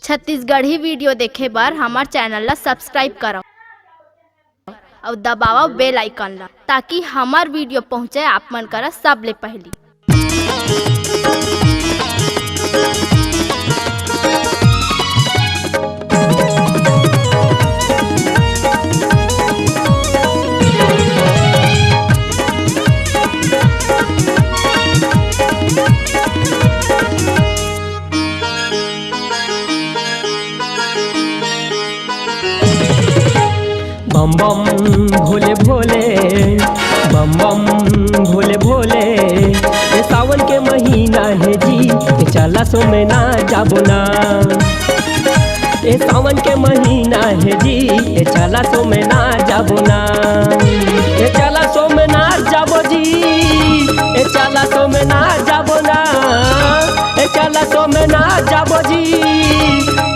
Chhattisgarhi video देखे बर हमार चैनल ला सब्सक्राइब करो और दबाओ बेल आइकन ला ताकि हमार वीडियो पहुँचे आप मन करा सबले पहली। बम बम भोले भोले, बम बम भोले भोले, ये सावन के महीना है जी, ये चला सो में ना जाबो ना। ये सावन के महीना है जी, ये चला सो में ना जाबो ना। ये चला सो में ना जाबो जी, ये चला सो में ना जाबो ना। ये चला सो में ना जाबो जी,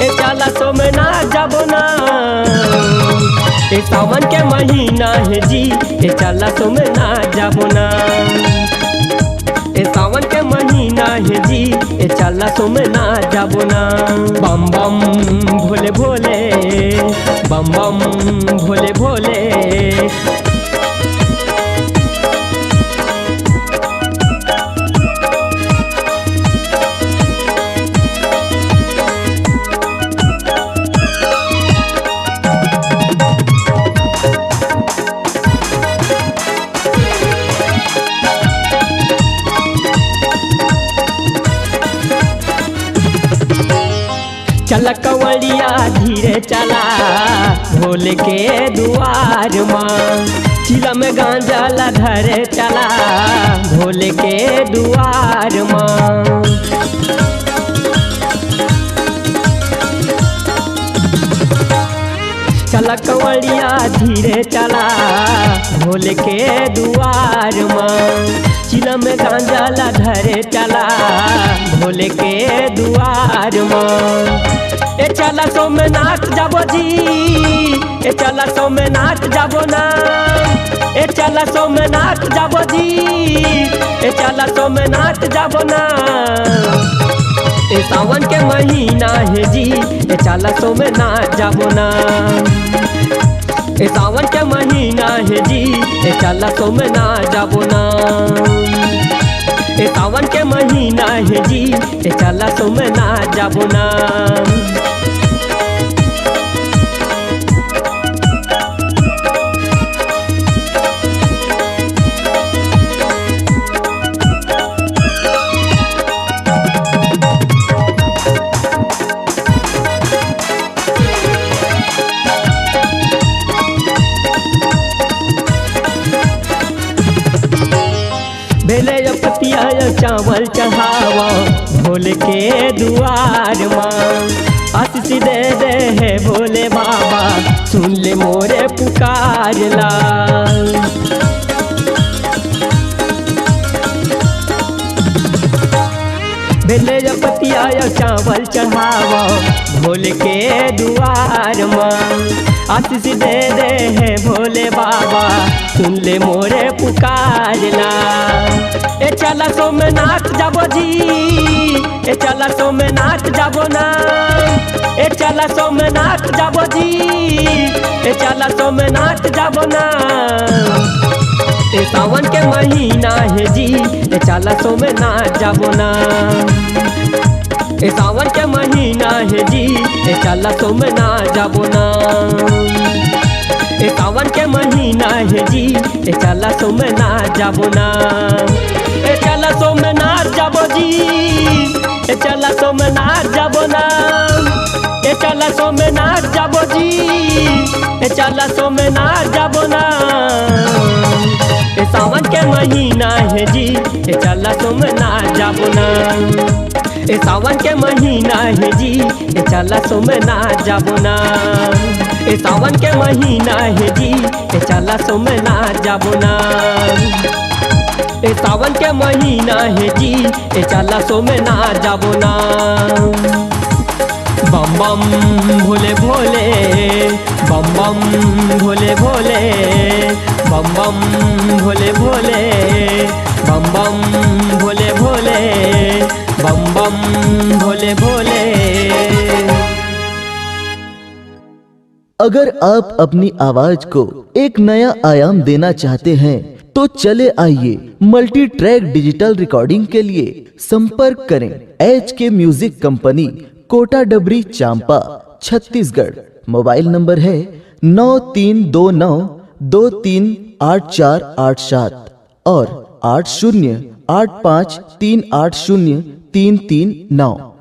ये चला सो में ना जाबो ना। ये सावन के महीना है जी, ये चला सो में ना जाबो ना। ये सावन के महीना है जी, ये चला सो में ना जाबो ना। बम बम भोले भोले, बम बम भोले भोले। चला कंवरिया धीरे चला भोले के दुआर माँ, चिला में गांजा ला धरे चला भोले के दुआर माँ। चला कंवरिया धीरे चला भोले के दुआर माँ, चिला में गांजा ला धरे चला भोले के दुआर माँ। ए चला सो में नाच जाबो जी, ए चला सो में नाच जाबो ना। ए चला सो में नाच जाबो जी, ए चला सो में नाच जाबो ना। ए सावन के महीना है जी, ए चला सो में नाच जाबो ना। ए सावन के महीना है जी, ए चला सो में नाच जाबो ना। ए सावन के महीना है जी, ए चला सो में नाच जाबो ना। बेले पतिया चावल चढ़ावा भोले के दुआर माँ। आशीष दे दे है भोले बाबा, सुन ले मोरे पुकार ला। बेले पतिया चावल चढ़ावा भोले के दुआर माँ। आशीष दे दे है भोले बाबा, सुन ले मोरे पुकार ला। ए चला सो में नाच जाबो जी, ए चला सो में नाच जाबो ना। ए चला सो में नाच जाबो जी, ए चला सो में नाच जाबो ना। ए सावन के महीना है जी, ए चला सो में नाच जाबो ना। ए सावन के महीना है जी, ए चला सो में नाच जाबो ना। ए सावन के महीना है जी, ए चला सो में नाच जाबो ना। ए चला सो में नाच जाबो जी, ए चला सो में नाच जाबो ना। ए चला सो में नाच जाबो जी, ए चला सो में नाच जाबो ना। ए सावन के महीना है जी, ए चला सो में नाच जाबो ना। ए सावन के महीना है जी, ए चला सो में नाच जाबो ना। ए सावन के महीना है जी, ए चला सो में नाच जाबो ना। ए सावन के महीना है जी, ए चला सो में नाच जाबो ना। बम बम भोले भोले, बम बम भोले भोले, बम बम भोले भोले, बम बम भोले भोले, बम बम भोले भोले। अगर आप अपनी आवाज को एक नया आयाम देना चाहते हैं तो चले आइए मल्टी ट्रैक डिजिटल रिकॉर्डिंग के लिए संपर्क करें HK म्यूजिक कंपनी, कोटा डबरी, चांपा, छत्तीसगढ़। मोबाइल नंबर है 9329238487 और 8085380339।